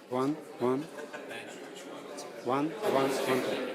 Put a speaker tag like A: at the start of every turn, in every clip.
A: One, one. One, one, one.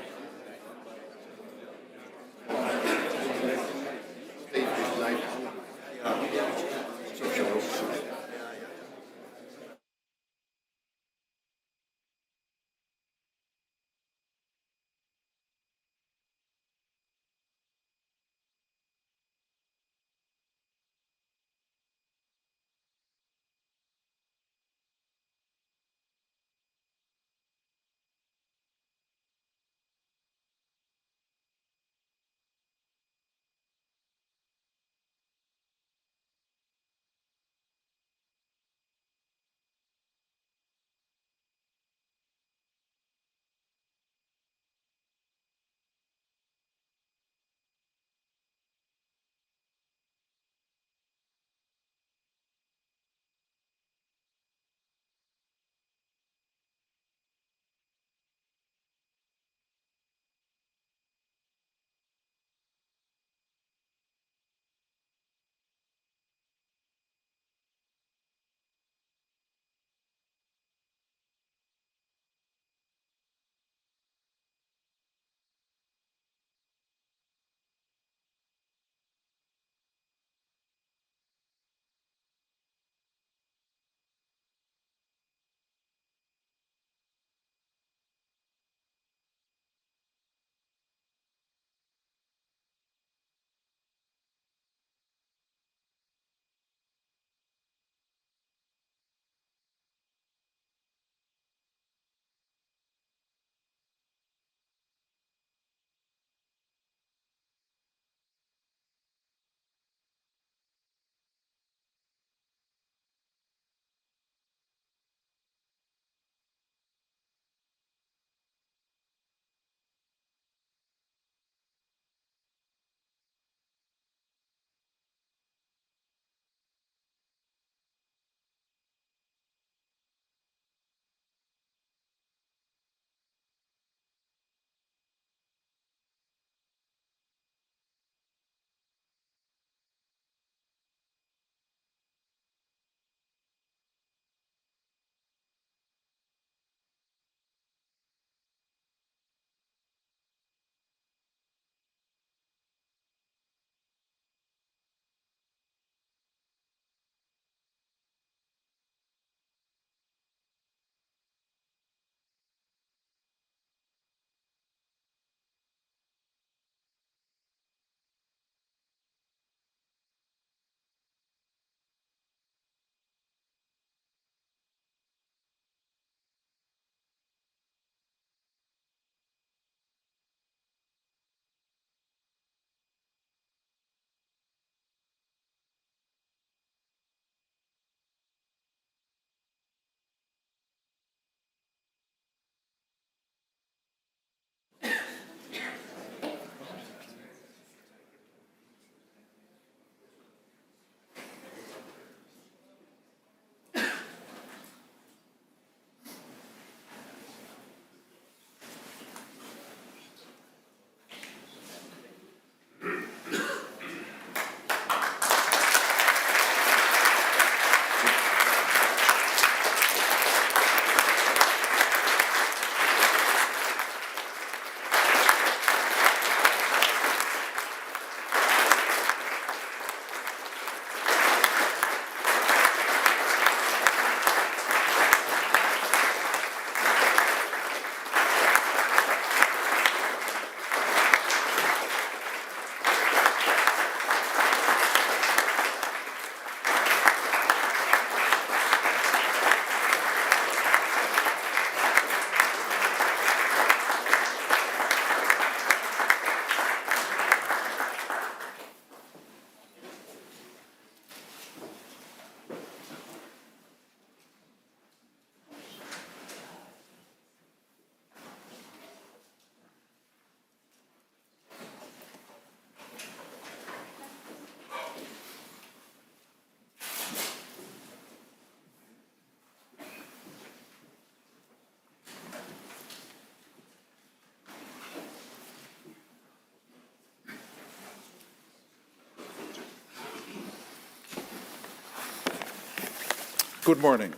B: Good morning.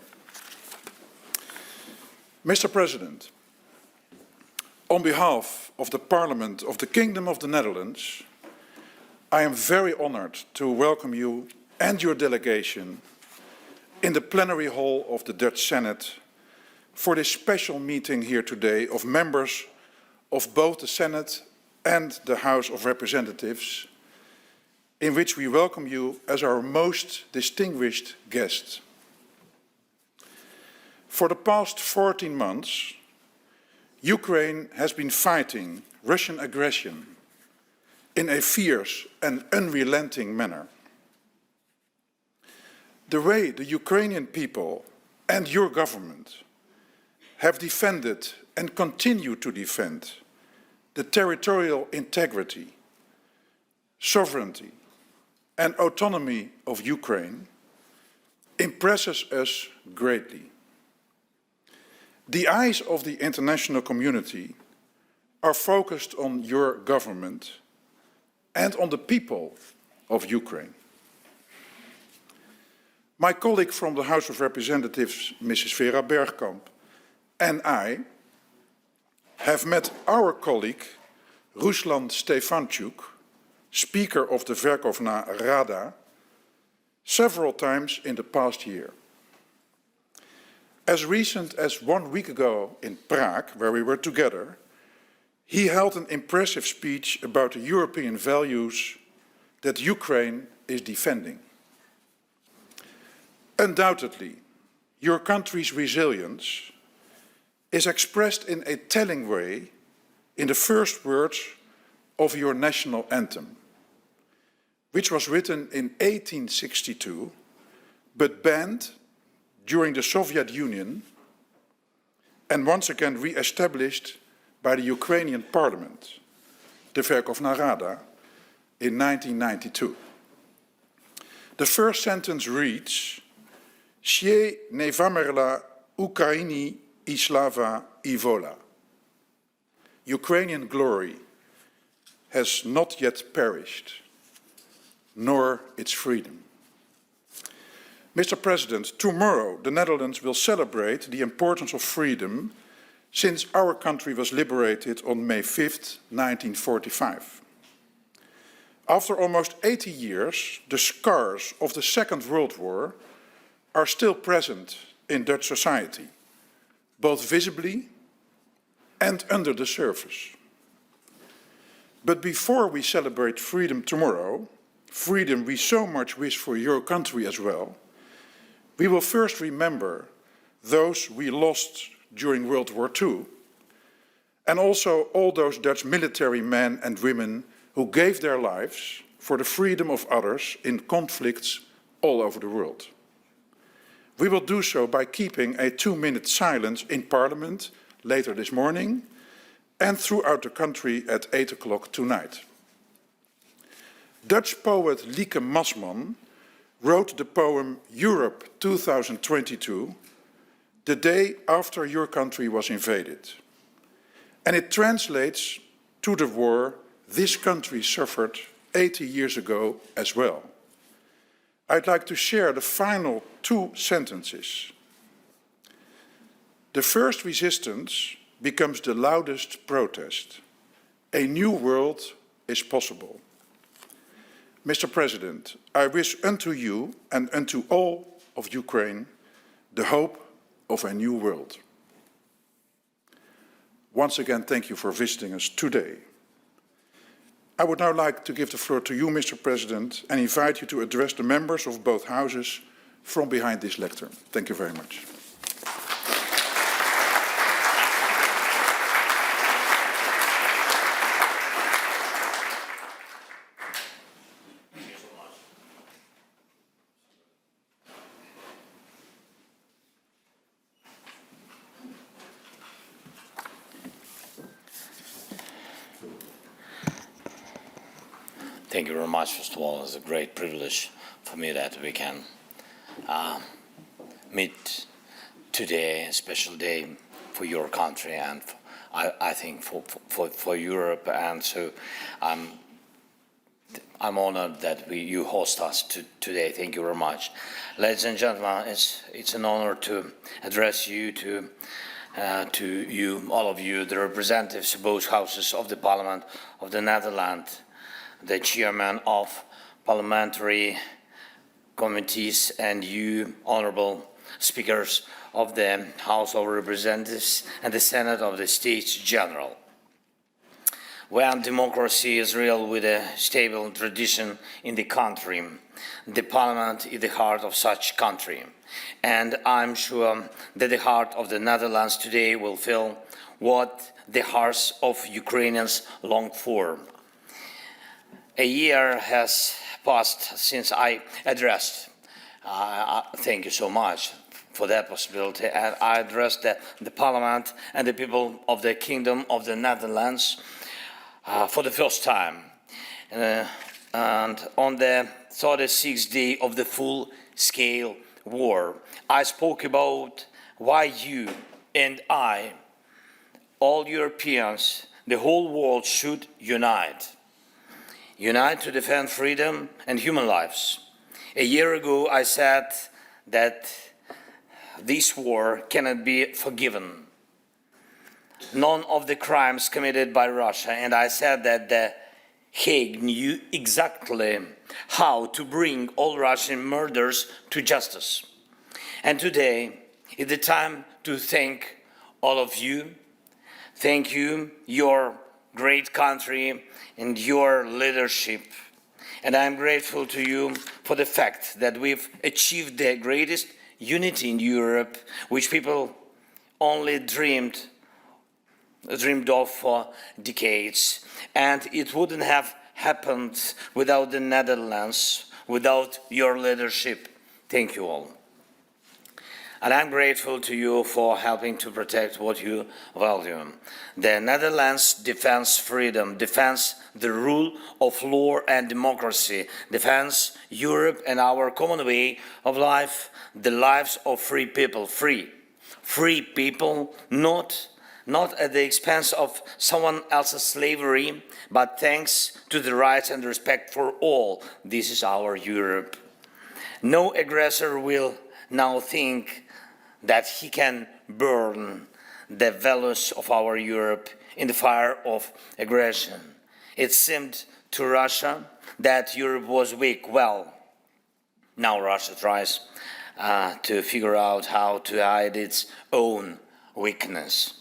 B: Mr. President, on behalf of the Parliament of the Kingdom of the Netherlands, I am very honored to welcome you and your delegation in the plenary hall of the Dutch Senate for this special meeting here today of members of both the Senate and the House of Representatives, in which we welcome you as our most distinguished guest. For the past 14 months, Ukraine has been fighting Russian aggression in a fierce and unrelenting manner. The way the Ukrainian people and your government have defended and continue to defend the territorial integrity, sovereignty, and autonomy of Ukraine impresses us greatly. The eyes of the international community are focused on your government and on the people of Ukraine. My colleague from the House of Representatives, Mrs. Vera Bergkamp, and I have met our colleague, Ruslan Stefanchuk, Speaker of the Verkhovna Rada, several times in the past year. As recent as 1 week ago in Prague, where we were together, he held an impressive speech about the European values that Ukraine is defending. Undoubtedly, your country's resilience is expressed in a telling way in the first words of your national anthem, which was written in 1862, but banned during the Soviet Union and once again re-established by the Ukrainian Parliament, the Verkhovna Rada, in 1992. The first sentence reads, "Ще не вмерла Україні і слава і воля." Ukrainian glory has not yet perished, nor its freedom. Mr. President, tomorrow the Netherlands will celebrate the importance of freedom since our country was liberated on May 5th, 1945. After almost 80 years, the scars of the Second World War are still present in Dutch society, both visibly and under the surface. But before we celebrate freedom tomorrow, freedom we so much wish for your country as well, we will first remember those we lost during World War II, and also all those Dutch military men and women who gave their lives for the freedom of others in conflicts all over the world. We will do so by keeping a 2-minute silence in Parliament later this morning and throughout the country at 8 o'clock tonight. Dutch poet Lieke Masman wrote the poem Europe 2022 the day after your country was invaded. And it translates to the war this country suffered 80 years ago as well. I'd like to share the final 2 sentences. The first resistance becomes the loudest protest. A new world is possible. Mr. President, I wish unto you and unto all of Ukraine the hope of a new world. Once again, thank you for visiting us today. I would now like to give the floor to you, Mr. President, and invite you to address the members of both houses from behind this lectern. Thank you very much.
C: Thank you very much. First of all, it's a great privilege for me that we can meet today, a special day for your country and I think for Europe. And so I'm honored that you host us today. Thank you very much. Ladies and gentlemen, it's an honor to address you, to to you, all of you, the representatives of both houses of the Parliament of the Netherlands, the chairman of parliamentary committees, and you, honorable speakers of the House of Representatives and the Senate of the States-General. When democracy is real with a stable tradition in the country, the Parliament is the heart of such country. And I'm sure that the heart of the Netherlands today will feel what the hearts of Ukrainians long for. A year has passed since I addressed, thank you so much for that possibility, and I addressed the Parliament and the people of the Kingdom of the Netherlands for the first time. And on the 36th day of the full-scale war, I spoke about why you and I, all Europeans, the whole world should unite. Unite to defend freedom and human lives. A year ago, I said that this war cannot be forgiven. None of the crimes committed by Russia, and I said that the Hague knew exactly how to bring all Russian murders to justice. And today is the time to thank all of you. Thank you, your great country and your leadership. And I'm grateful to you for the fact that we've achieved the greatest unity in Europe, which people only dreamed of for decades. And it wouldn't have happened without the Netherlands, without your leadership. Thank you all. And I'm grateful to you for helping to protect what you value. The Netherlands defends freedom, defends the rule of law and democracy, defends Europe and our common way of life, the lives of free people, free people, not at the expense of someone else's slavery, but thanks to the rights and respect for all. This is our Europe. No aggressor will now think that he can burn the values of our Europe in the fire of aggression. It seemed to Russia that Europe was weak. Well, now Russia tries to figure out how to hide its own weakness.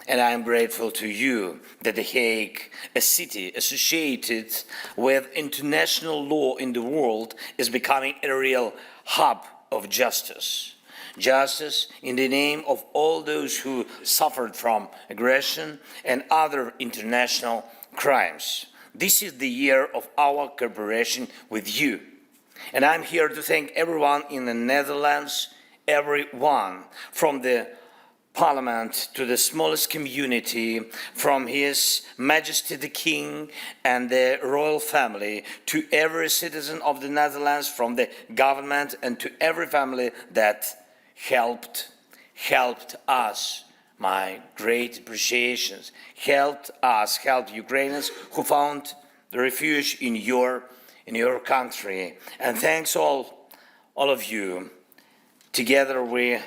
C: And I am grateful to you that The Hague, a city associated with international law in the world, is becoming a real hub of justice. Justice in the name of all those who suffered from aggression and other international crimes. This is the year of our cooperation with you. And I'm here to thank everyone in the Netherlands, everyone, from the Parliament to the smallest community, from His Majesty the King and the royal family, to every citizen of the Netherlands, from the government, and to every family that helped us. My great appreciations. Helped Ukrainians who found the refuge in your country. And thanks all of you. Together we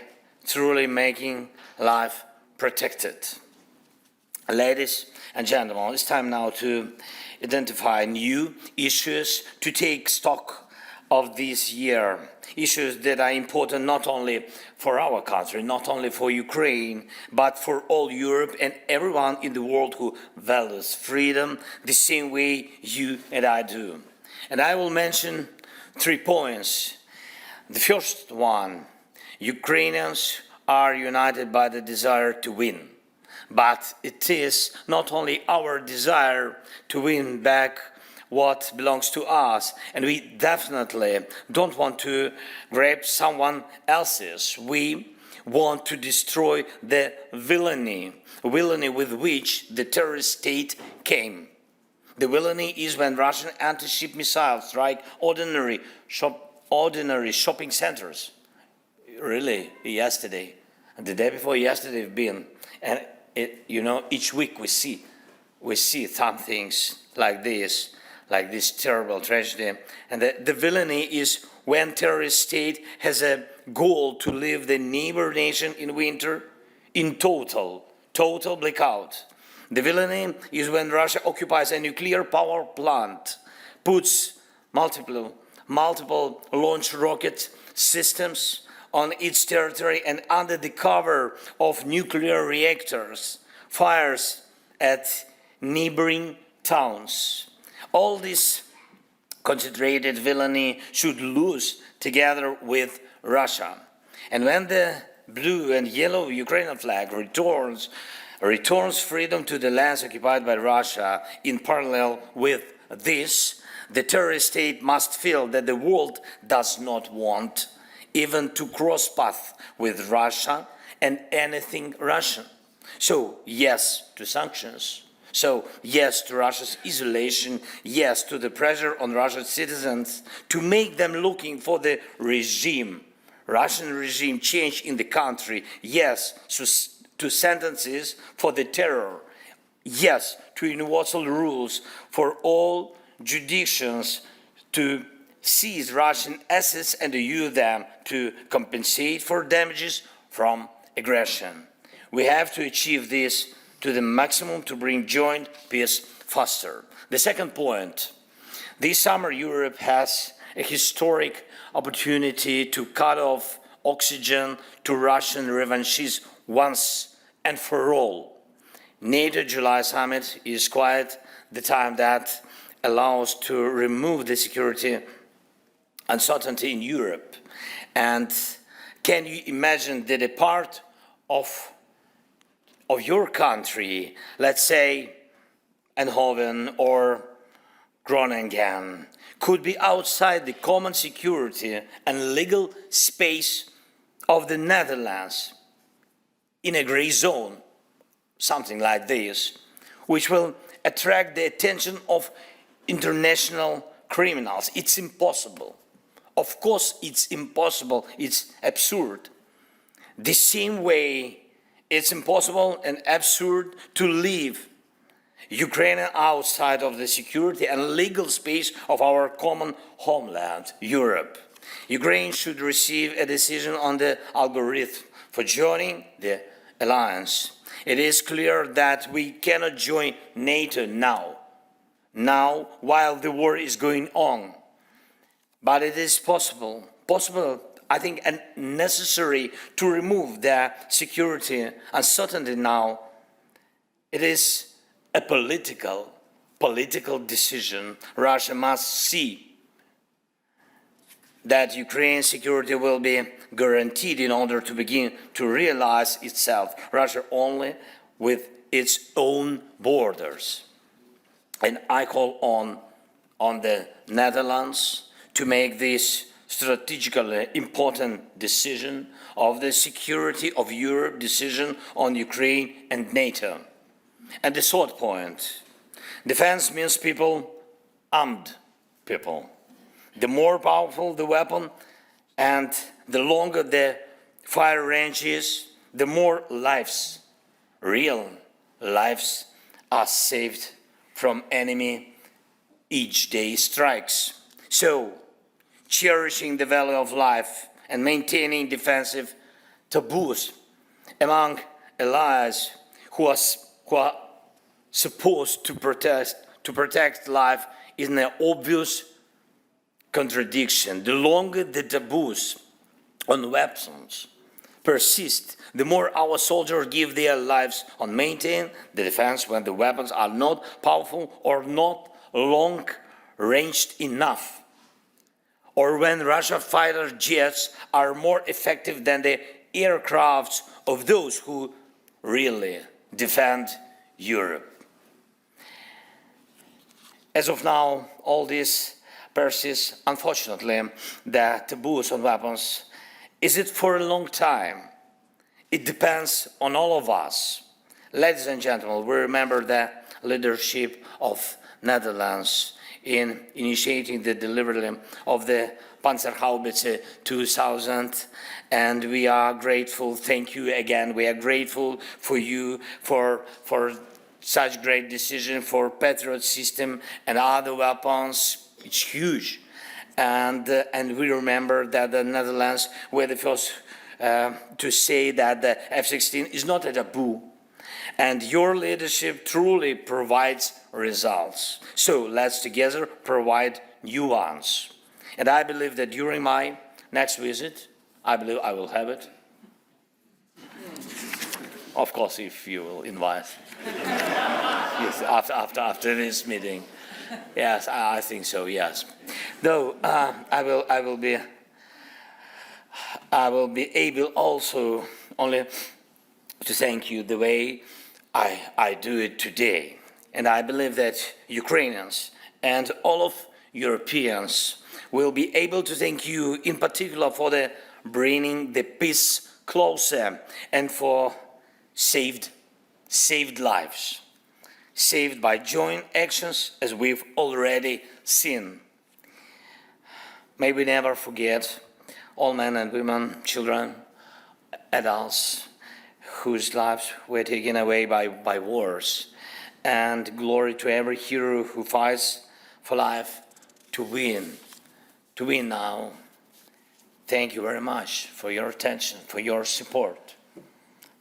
C: truly making life protected. Ladies and gentlemen, it's time now to identify new issues to take stock of this year. Issues that are important not only for our country, not only for Ukraine, but for all Europe and everyone in the world who values freedom the same way you and I do. And I will mention 3 points. The first one, Ukrainians are united by the desire to win. But it is not only our desire to win back what belongs to us, and we definitely don't want to grab someone else's. We want to destroy the villainy with which the terrorist state came. The villainy is when Russian anti-ship missiles strike ordinary shopping centers. Really, yesterday, and the day before yesterday have been, and each week we see some things like this terrible tragedy. And the villainy is when terrorist state has a goal to leave the neighbor nation in winter, in total blackout. The villainy is when Russia occupies a nuclear power plant, puts multiple launch rocket systems on its territory, and under the cover of nuclear reactors, fires at neighboring towns. All this concentrated villainy should lose together with Russia. And when the blue and yellow Ukrainian flag returns freedom to the lands occupied by Russia, in parallel with this, the terrorist state must feel that the world does not want even to cross paths with Russia and anything Russian. So yes to sanctions. So yes to Russia's isolation, yes to the pressure on Russian citizens to make them looking for the regime, Russian regime change in the country, yes to sentences for the terror, yes to universal rules for all jurisdictions to seize Russian assets and to use them to compensate for damages from aggression. We have to achieve this to the maximum to bring joint peace faster. The second point, this summer Europe has a historic opportunity to cut off oxygen to Russian revanchism once and for all. NATO July summit is quite the time that allows to remove the security uncertainty in Europe. And can you imagine that a part of your country, let's say Eindhoven or Groningen, could be outside the common security and legal space of the Netherlands in a gray zone, something like this, which will attract the attention of international criminals? It's impossible. Of course, it's impossible. It's absurd. The same way it's impossible and absurd to leave Ukraine outside of the security and legal space of our common homeland, Europe. Ukraine should receive a decision on the algorithm for joining the alliance. It is clear that we cannot join NATO now while the war is going on. But it is possible, I think, and necessary to remove the security uncertainty now. It is a political decision. Russia must see that Ukraine's security will be guaranteed in order to begin to realize itself. Russia only with its own borders. And I call on the Netherlands to make this strategically important decision of the security of Europe, decision on Ukraine and NATO. And the third point, defense means people, armed people. The more powerful the weapon and the longer the fire range is, the more lives, real lives, are saved from enemy each day strikes. So, cherishing the value of life and maintaining defensive taboos among allies who are supposed to protect life is an obvious contradiction. The longer the taboos on weapons persist, the more our soldiers give their lives on maintaining the defense when the weapons are not powerful or not long-ranged enough, or when Russian fighter jets are more effective than the aircrafts of those who really defend Europe. As of now, all this persists. Unfortunately, the taboos on weapons. Is it for a long time? It depends on all of us. Ladies and gentlemen, we remember the leadership of Netherlands in initiating the delivery of the Panzerhaubitze 2000, and we are grateful. Thank you again. We are grateful for you for such great decision for Patriot system and other weapons. It's huge, and we remember that the Netherlands were the first to say that the F-16 is not a taboo, and your leadership truly provides results. So let's together provide new ones. And I believe that during my next visit, I believe I will have it. Of course, if you will invite. Yes, after this meeting. Yes, I think so, yes. Though I will be able also only to thank you the way I do it today. And I believe that Ukrainians and all of Europeans will be able to thank you in particular for the bringing the peace closer and for saved lives, saved by joint actions as we've already seen. May we never forget all men and women, children, adults, whose lives were taken away by wars. And glory to every hero who fights for life to win now. Thank you very much for your attention, for your support.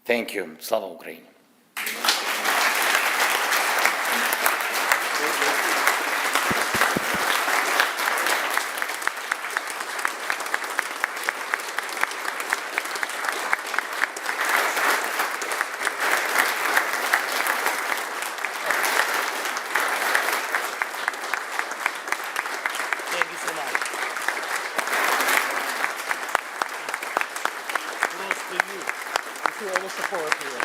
C: Thank you. Slava Ukraini. Thank you so much. Close to you.
B: You feel all the support here.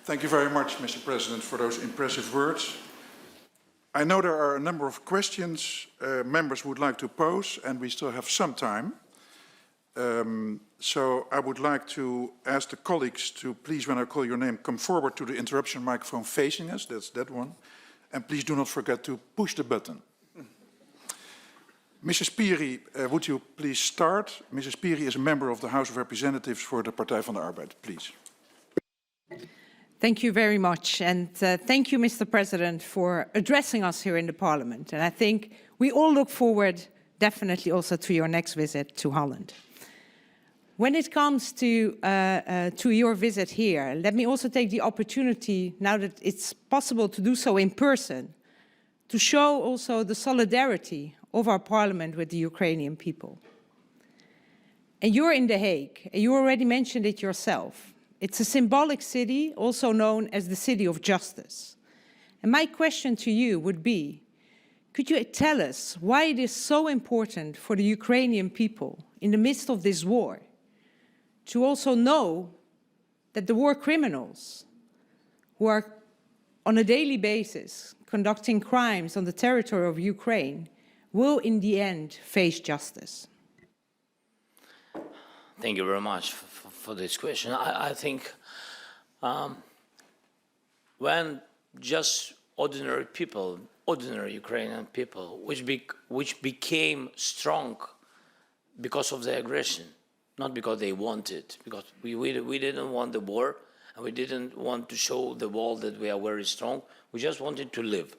B: Thank you very much, Mr. President, for those impressive words. I know there are a number of questions members would like to pose, and we still have some time. So I would like to ask the colleagues to please, when I call your name, come forward to the interruption microphone facing us. That's that one. And please do not forget to push the button. Mrs. Piri, would you please start? Mrs. Piri is a member of the House of Representatives for the Partij van de Arbeid. Please.
D: Thank you very much. And thank you, Mr. President, for addressing us here in the Parliament. And I think we all look forward definitely also to your next visit to Holland. When it comes to your visit here, let me also take the opportunity, now that it's possible to do so in person, to show also the solidarity of our Parliament with the Ukrainian people. And you're in The Hague, and you already mentioned it yourself. It's a symbolic city, also known as the City of Justice. And my question to you would be, could you tell us why it is so important for the Ukrainian people in the midst of this war to also know that the war criminals who are on a daily basis conducting crimes on the territory of Ukraine will in the end face justice?
C: Thank you very much for this question. I think when just ordinary people, ordinary Ukrainian people, which became strong because of the aggression, not because they wanted, because we didn't want the war, and we didn't want to show the world that we are very strong. We just wanted to live.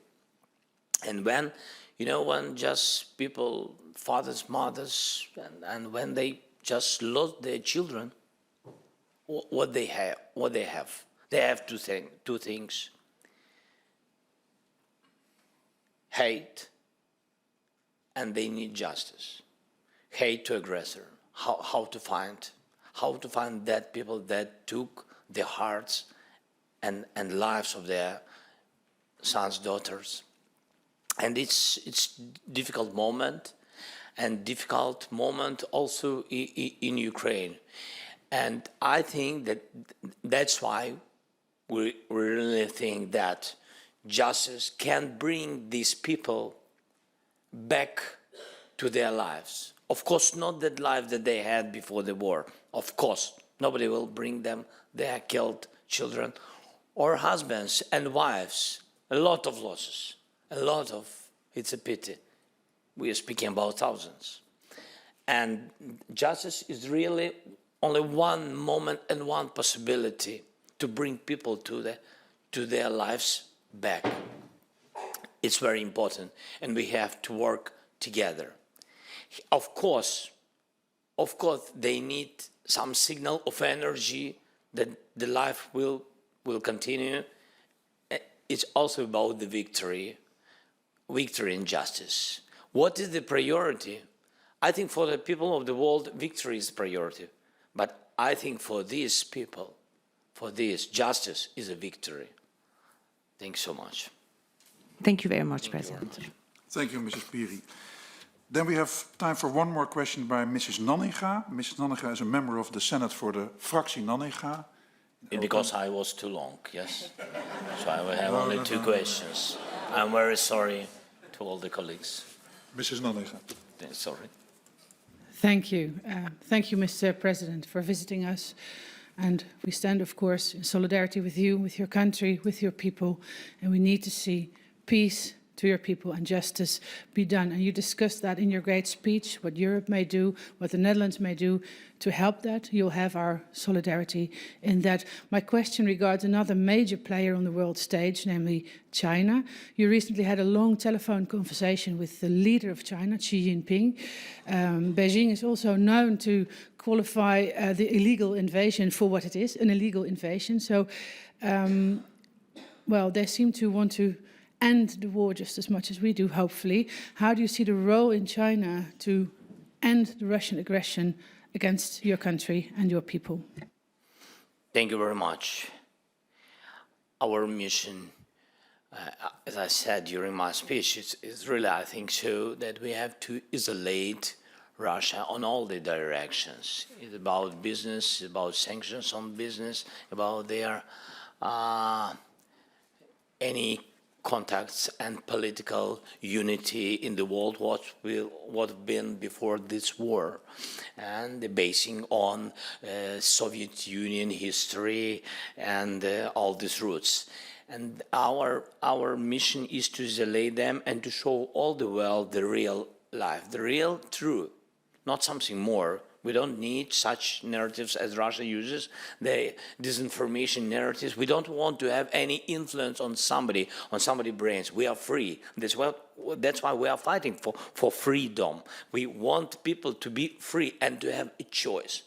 C: And when, you know, when just people, fathers, mothers, and when they just lost their children, what they have two things: hate, and they need justice. Hate to aggressor. How to find that people that took the hearts and lives of their sons, daughters. And it's difficult moment, and difficult moment also in Ukraine. And I think that's why we really think that justice can bring these people back to their lives. Of course, not that life that they had before the war. Of course, nobody will bring them their killed children or husbands and wives. A lot of losses, it's a pity. We are speaking about thousands. And justice is really only one moment and one possibility to bring people to their lives back. It's very important, and we have to work together. Of course, they need some signal of energy that the life will continue. It's also about the victory and justice. What is the priority? I think for the people of the world, victory is priority. But I think for these people, for this, justice is a victory. Thanks so much.
D: Thank you very much, President.
B: Thank you, Mrs. Piri. Then we have time for one more question by Mrs. Nanninga. Mrs. Nanninga is a member of the Senate for the fractie Nanninga.
C: Because I was too long, yes? So I will have only two questions. I'm very sorry to all the colleagues.
B: Mrs. Nanninga.
C: Sorry.
E: Thank you. Thank you, Mr. President, for visiting us. And we stand, of course, in solidarity with you, with your country, with your people. And we need to see peace to your people and justice be done. And you discussed that in your great speech, what Europe may do, what the Netherlands may do to help that. You'll have our solidarity in that. My question regards another major player on the world stage, namely China. You recently had a long telephone conversation with the leader of China, Xi Jinping. Beijing is also known to qualify the illegal invasion for what it is, an illegal invasion. So, well, they seem to want to end the war just as much as we do, hopefully. How do you see the role in China to end the Russian aggression against your country and your people?
C: Thank you very much. Our mission, as I said during my speech, is really, I think, so that we have to isolate Russia on all the directions. It's about business, it's about sanctions on business, about their any contacts and political unity in the world, what have been before this war, and the basing on Soviet Union history and all these roots. And our mission is to isolate them and to show all the world the real life, the real truth, not something more. We don't need such narratives as Russia uses, the disinformation narratives. We don't want to have any influence on somebody's brains. We are free. That's why we are fighting for freedom. We want people to be free and to have a choice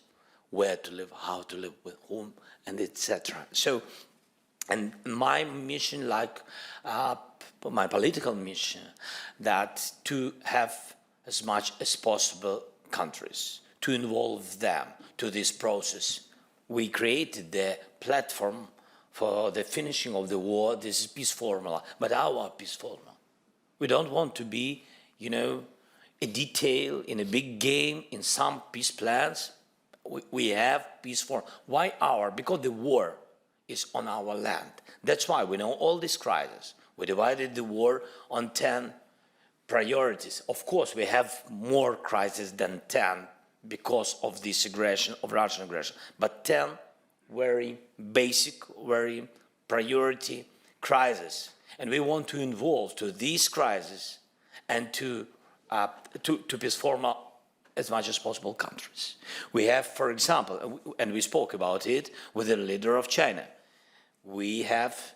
C: where to live, how to live, with whom, and etc. So, and my mission, like my political mission, that to have as much as possible countries, to involve them to this process. We created the platform for the finishing of the war. This is peace formula, but our peace formula. We don't want to be, a detail in a big game in some peace plans. We have peace formula. Why our? Because the war is on our land. That's why we know all these crises. We divided the war on 10 priorities. Of course, we have more crises than 10 because of this aggression, of Russian aggression. But 10 very basic, very priority crises. And we want to involve to these crises and to peace formula as much as possible countries. We have, for example, and we spoke about it with the leader of China. We have,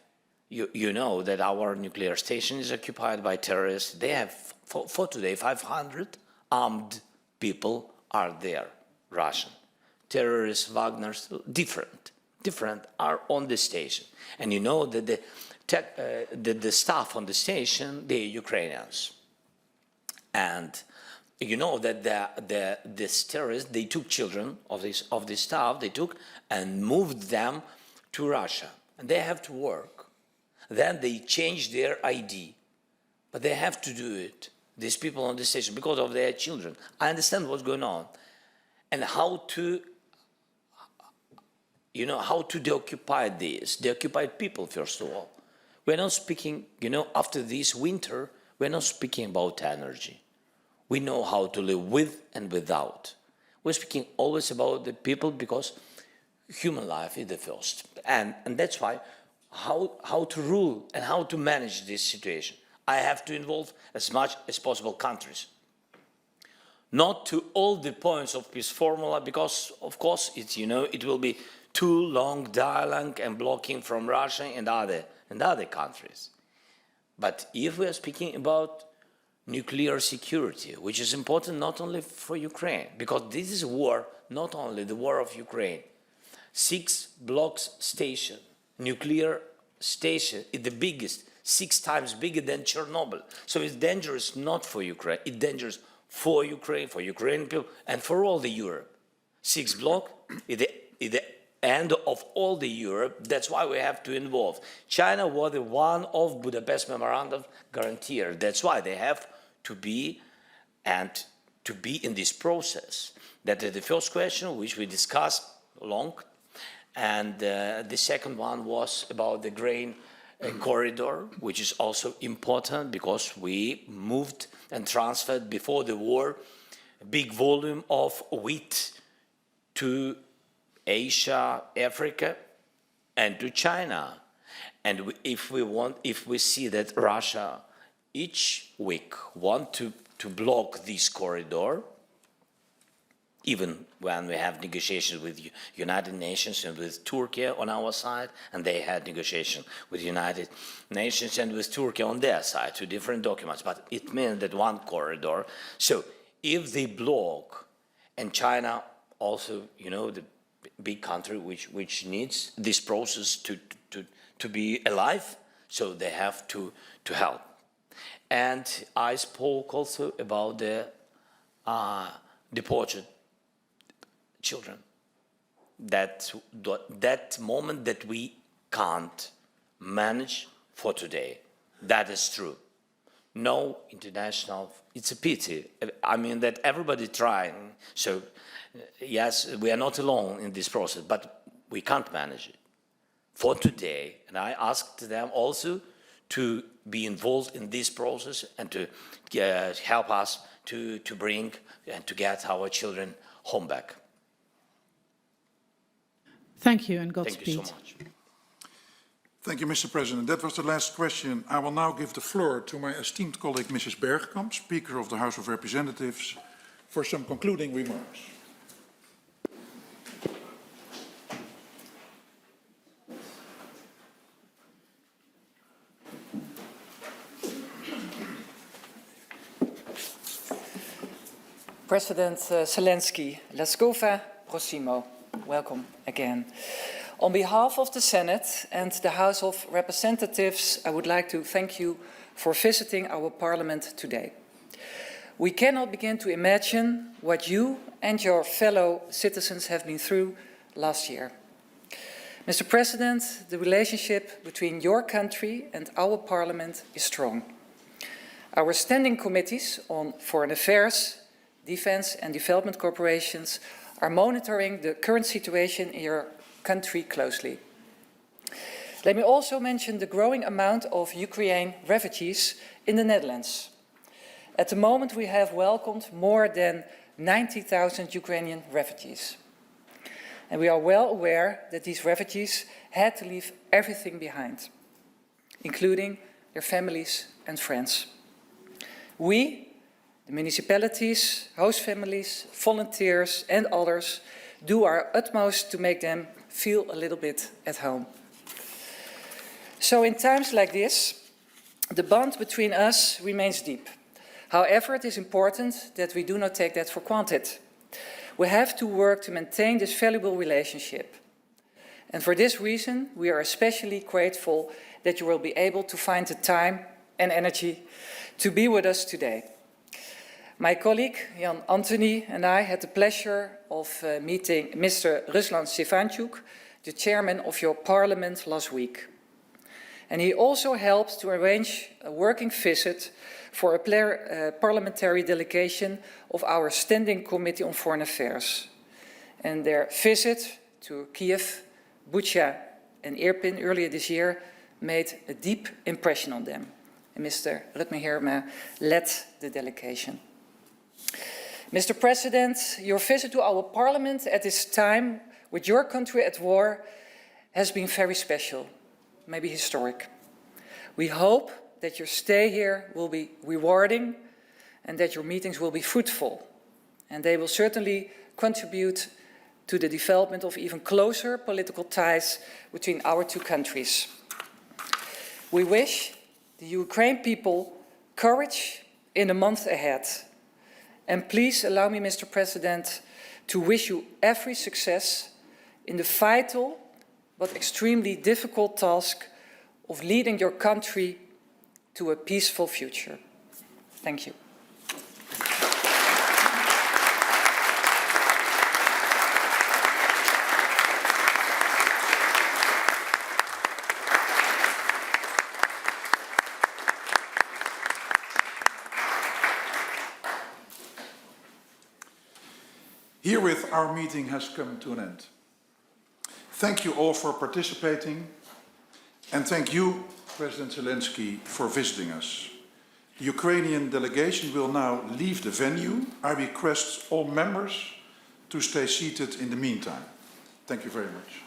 C: you know that our nuclear station is occupied by terrorists. They have, for today, 500 armed people are there, Russian. Terrorists, Wagner's, different are on the station. And you know that the staff on the station, they're Ukrainians. And you know that these terrorists, they took children of the staff, they took and moved them to Russia. And they have to work. Then they change their ID. But they have to do it. These people on the station, because of their children. I understand what's going on. And how to deoccupy this, the occupied people, first of all. We're not speaking, after this winter, we're not speaking about energy. We know how to live with and without. We're speaking always about the people because human life is the first. And that's why how to rule and how to manage this situation. I have to involve as much as possible countries. Not to all the points of peace formula, because of course it will be too long dialogue and blocking from Russia and other and other countries. But if we are speaking about nuclear security, which is important not only for Ukraine, because this is a war, not only the war of Ukraine. 6 blocks station, nuclear station, is the biggest, 6 times bigger than Chernobyl. So it's dangerous not for Ukraine, it's dangerous for Ukrainian people, and for all the Europe. 6 block is the end of all the Europe. That's why we have to involve. China was the one of Budapest Memorandum guarantor. That's why they have to be in this process. That is the first question, which we discussed long. And the second one was about the grain corridor, which is also important because we moved and transferred before the war a big volume of wheat to Asia, Africa, and to China. And if we see that Russia each week want to block this corridor, even when we have negotiations with United Nations and with Turkey on our side, and they had negotiations with United Nations and with Turkey on their side, 2 different documents, but it means that one corridor. So if they block, and China also, you know, the big country which needs this process to be alive, so they have to help. And I spoke also about the deported children. That moment that we can't manage for today. That is true. No international, it's a pity. I mean that everybody trying, so yes, we are not alone in this process, but we can't manage it for today. And I asked them also to be involved in this process and to help us to bring and to get our children home back.
E: Thank you and Godspeed.
C: Thank you so much.
B: Thank you, Mr. President. That was the last question. I will now give the floor to my esteemed colleague, Mrs. Bergkamp, Speaker of the House of Representatives, for some concluding remarks.
F: President Zelensky, Laskova Prosimo, welcome again. On behalf of the Senate and the House of Representatives, I would like to thank you for visiting our Parliament today. We cannot begin to imagine what you and your fellow citizens have been through last year. Mr. President, the relationship between your country and our Parliament is strong. Our standing committees on foreign affairs, defense and development corporations are monitoring the current situation in your country closely. Let me also mention the growing amount of Ukrainian refugees in the Netherlands. At the moment, we have welcomed more than 90,000 Ukrainian refugees. And we are well aware that these refugees had to leave everything behind, including their families and friends. We, the municipalities, host families, volunteers and others do our utmost to make them feel a little bit at home. So in times like this, the bond between us remains deep. However, it is important that we do not take that for granted. We have to work to maintain this valuable relationship. And for this reason, we are especially grateful that you will be able to find the time and energy to be with us today. My colleague, Jan Antony, and I had the pleasure of meeting Mr. Ruslan Stefanchuk, the chairman of your parliament, last week. And he also helped to arrange a working visit for a parliamentary delegation of our Standing Committee on Foreign Affairs. And their visit to Kiev, Bucha and Irpin earlier this year made a deep impression on them. And Mr. Rutme Herma led the delegation. Mr. President, your visit to our parliament at this time with your country at war has been very special, maybe historic. We hope that your stay here will be rewarding and that your meetings will be fruitful. And they will certainly contribute to the development of even closer political ties between our two countries. We wish the Ukraine people courage in the month ahead. And please allow me, Mr. President, to wish you every success in the vital but extremely difficult task of leading your country to a peaceful future. Thank you.
B: Herewith, our meeting has come to an end. Thank you all for participating, and thank you, President Zelensky, for visiting us. The Ukrainian delegation will now leave the venue. I request all members to stay seated in the meantime. Thank you very much.